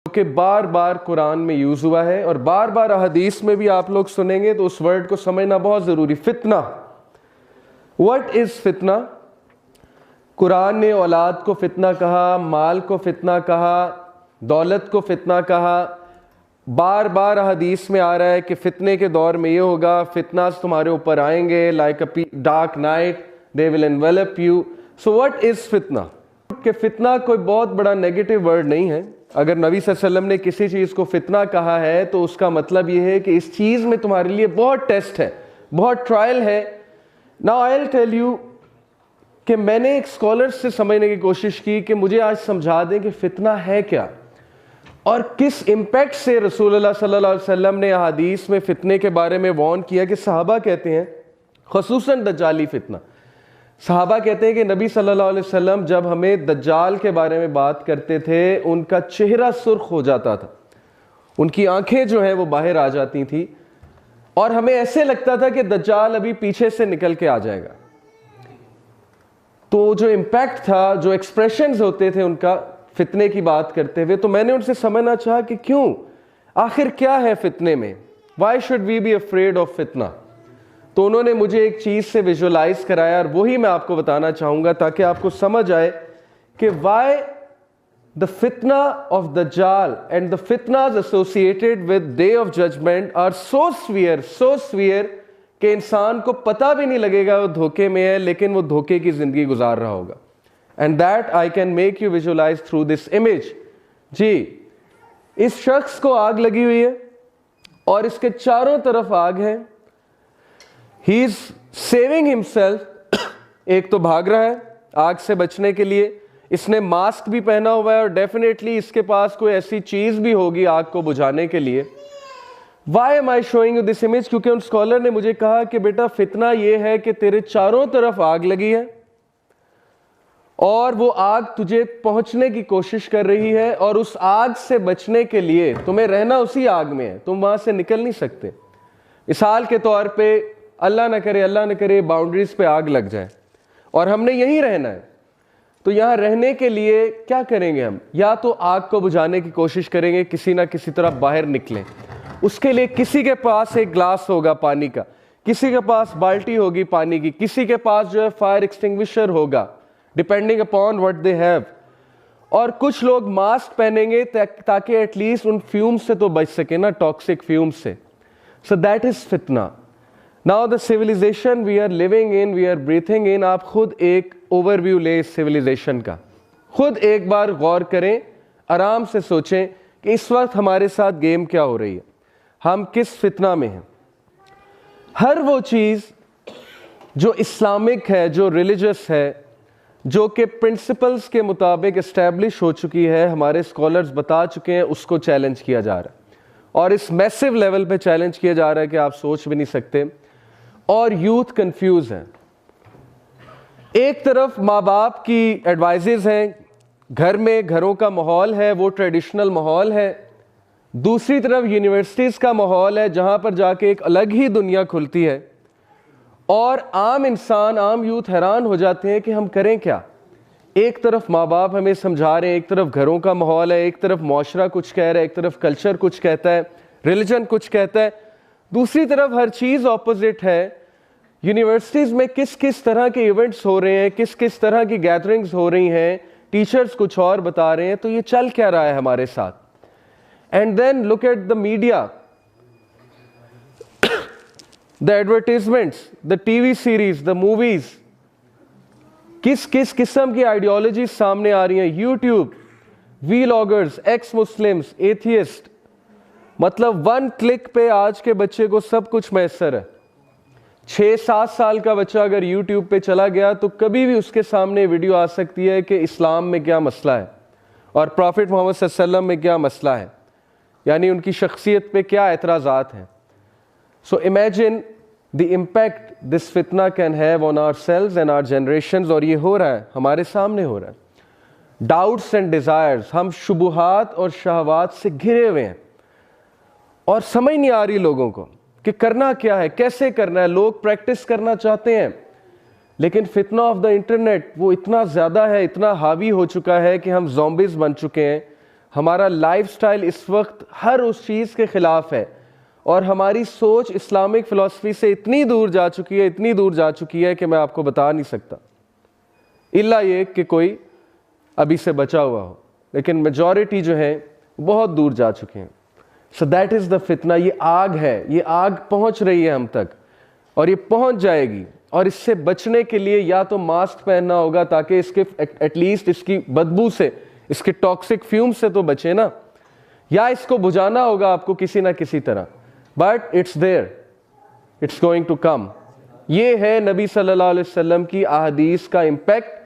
کہ بار بار قرآن میں یوز ہوا ہے اور بار بار احادیث میں بھی آپ لوگ سنیں گے تو اس ورڈ کو سمجھنا بہت ضروری. فتنہ. What is فتنہ؟ قرآن نے اولاد کو فتنہ کہا، مال کو فتنہ کہا، دولت کو فتنہ کہا. بار بار حدیث میں آ رہا ہے کہ فتنے کے دور میں یہ ہوگا، فتنہ تمہارے اوپر آئیں گے like a dark night, they will envelop you. So what is فتنہ؟ کہ فتنہ کوئی بہت بڑا نیگیٹو ورڈ نہیں ہے. اگر نبی صلی اللہ علیہ وسلم نے کسی چیز کو فتنہ کہا ہے تو اس کا مطلب یہ ہے کہ اس چیز میں تمہارے لیے بہت ٹیسٹ ہے، بہت ٹرائل ہے. Now I'll tell you کہ میں نے ایک اسکالر سے سمجھنے کی کوشش کی کہ مجھے آج سمجھا دیں کہ فتنہ ہے کیا اور کس امپیکٹ سے رسول اللہ صلی اللہ علیہ وسلم نے احادیث میں فتنے کے بارے میں وارن کیا. کہ صحابہ کہتے ہیں، خصوصاً دجالی فتنہ، صحابہ کہتے ہیں کہ نبی صلی اللہ علیہ وسلم جب ہمیں دجال کے بارے میں بات کرتے تھے ان کا چہرہ سرخ ہو جاتا تھا، ان کی آنکھیں جو ہیں وہ باہر آ جاتی تھیں اور ہمیں ایسے لگتا تھا کہ دجال ابھی پیچھے سے نکل کے آ جائے گا. تو جو امپیکٹ تھا، جو ایکسپریشنز ہوتے تھے ان کا فتنے کی بات کرتے ہوئے، تو میں نے ان سے سمجھنا چاہا کہ کیوں، آخر کیا ہے فتنے میں. Why should we be afraid of فتنہ؟ تو انہوں نے مجھے ایک چیز سے ویژولائز کرایا اور وہی میں آپ کو بتانا چاہوں گا تاکہ آپ کو سمجھ آئے کہ why the fitna of Dajjal and the fitnas associated with day of judgment are so severe کہ انسان کو پتہ بھی نہیں لگے گا وہ دھوکے میں ہے لیکن وہ دھوکے کی زندگی گزار رہا ہوگا. And that I can make you visualize through this image. جی، اس شخص کو آگ لگی ہوئی ہے اور اس کے چاروں طرف آگ ہے. He is saving himself. ایک تو بھاگ رہا ہے آگ سے بچنے کے لیے، اس نے ماسک بھی پہنا ہوا ہے اور ڈیفینیٹلی اس کے پاس کوئی ایسی چیز بھی ہوگی آگ کو بجھانے کے لیے. Why am I showing you this image؟ کیونکہ ان اسکالر نے مجھے کہا کہ بیٹا فتنہ یہ ہے کہ تیرے چاروں طرف آگ لگی ہے اور وہ آگ تجھے پہنچنے کی کوشش کر رہی ہے اور اس آگ سے بچنے کے لیے تمہیں رہنا اسی آگ میں ہے، تم وہاں سے نکل نہیں سکتے. مثال کے طور پہ اللہ نہ کرے باؤنڈریز پہ آگ لگ جائے اور ہم نے یہیں رہنا ہے، تو یہاں رہنے کے لیے کیا کریں گے ہم؟ یا تو آگ کو بجھانے کی کوشش کریں گے، کسی نہ کسی طرح باہر نکلیں. اس کے لیے کسی کے پاس ایک گلاس ہوگا پانی کا، کسی کے پاس بالٹی ہوگی پانی کی، کسی کے پاس جو ہے فائر ایکسٹنگوشر ہوگا depending upon what they have. اور کچھ لوگ ماسک پہنیں گے تاکہ ایٹ لیسٹ ان فیومز سے تو بچ سکیں نا، ٹاکسک فیومز سے. So that is فتنہ. Now the civilization we are living in, we are breathing in. آپ خود ایک اوور ویو لیں اس سیویلائزیشن کا، خود ایک بار غور کریں، آرام سے سوچیں کہ اس وقت ہمارے ساتھ گیم کیا ہو رہی ہے، ہم کس فتنہ میں ہیں. ہر وہ چیز جو اسلامک ہے، جو ریلیجس ہے، جو کہ پرنسپلز کے مطابق اسٹیبلش ہو چکی ہے، ہمارے اسکالرز بتا چکے ہیں، اس کو چیلنج کیا جا رہا ہے اور اس میسیو لیول پہ چیلنج کیا جا رہا ہے کہ آپ سوچ بھی نہیں سکتے. اور یوتھ کنفیوز ہیں. ایک طرف ماں باپ کی ایڈوائزز ہیں، گھر میں گھروں کا ماحول ہے وہ ٹریڈیشنل ماحول ہے، دوسری طرف یونیورسٹیز کا ماحول ہے جہاں پر جا کے ایک الگ ہی دنیا کھلتی ہے اور عام انسان، عام یوتھ حیران ہو جاتے ہیں کہ ہم کریں کیا. ایک طرف ماں باپ ہمیں سمجھا رہے ہیں، ایک طرف گھروں کا ماحول ہے، ایک طرف معاشرہ کچھ کہہ رہا ہے، ایک طرف کلچر کچھ کہتا ہے، ریلیجن کچھ کہتا ہے، دوسری طرف ہر چیز اپوزٹ ہے. یونیورسٹیز میں کس کس طرح کے ایونٹس ہو رہے ہیں، کس کس طرح کی گیدرنگز ہو رہی ہیں، ٹیچرز کچھ اور بتا رہے ہیں، تو یہ چل کیا رہا ہے ہمارے ساتھ. And then look at the media, the advertisements, the T V series, the movies, کس کس قسم کی آئیڈیالوجیز سامنے آ رہی ہیں. YouTube, vloggers, ex Muslims, atheist, مطلب ون کلک پہ آج کے بچے کو سب کچھ میسر ہے. 6-7 سال کا بچہ اگر یوٹیوب پہ چلا گیا تو کبھی بھی اس کے سامنے ویڈیو آ سکتی ہے کہ اسلام میں کیا مسئلہ ہے اور پروفٹ محمد صلی اللہ علیہ وسلم میں کیا مسئلہ ہے، یعنی ان کی شخصیت پہ کیا اعتراضات ہیں. So imagine the impact this fitna can have on ourselves and our generations. اور یہ ہو رہا ہے، ہمارے سامنے ہو رہا ہے. Doubts and desires، ہم شبہات اور شہوات سے گھرے ہوئے ہیں اور سمجھ نہیں آ رہی لوگوں کو کہ کرنا کیا ہے، کیسے کرنا ہے. لوگ پریکٹس کرنا چاہتے ہیں لیکن فتنہ آف دا انٹرنیٹ وہ اتنا زیادہ ہے، اتنا حاوی ہو چکا ہے کہ ہم زومبیز بن چکے ہیں. ہمارا لائف سٹائل اس وقت ہر اس چیز کے خلاف ہے، اور ہماری سوچ اسلامک فلسفی سے اتنی دور جا چکی ہے، اتنی دور جا چکی ہے کہ میں آپ کو بتا نہیں سکتا، الا یہ کہ کوئی ابھی سے بچا ہوا ہو، لیکن میجورٹی جو ہے بہت دور جا چکے ہیں. سو دیٹ از دا فتنہ. یہ آگ ہے، یہ آگ پہنچ رہی ہے ہم تک، اور یہ پہنچ جائے گی، اور اس سے بچنے کے لیے یا تو ماسک پہننا ہوگا تاکہ اس کے ایٹ لیسٹ اس کی بدبو سے، اس کے ٹاکسک فیوم سے تو بچے نا، یا اس کو بجھانا ہوگا آپ کو کسی نہ کسی طرح. But it's there, it's going to come. یہ ہے نبی صلی اللہ علیہ وسلم کی احادیث کا امپیکٹ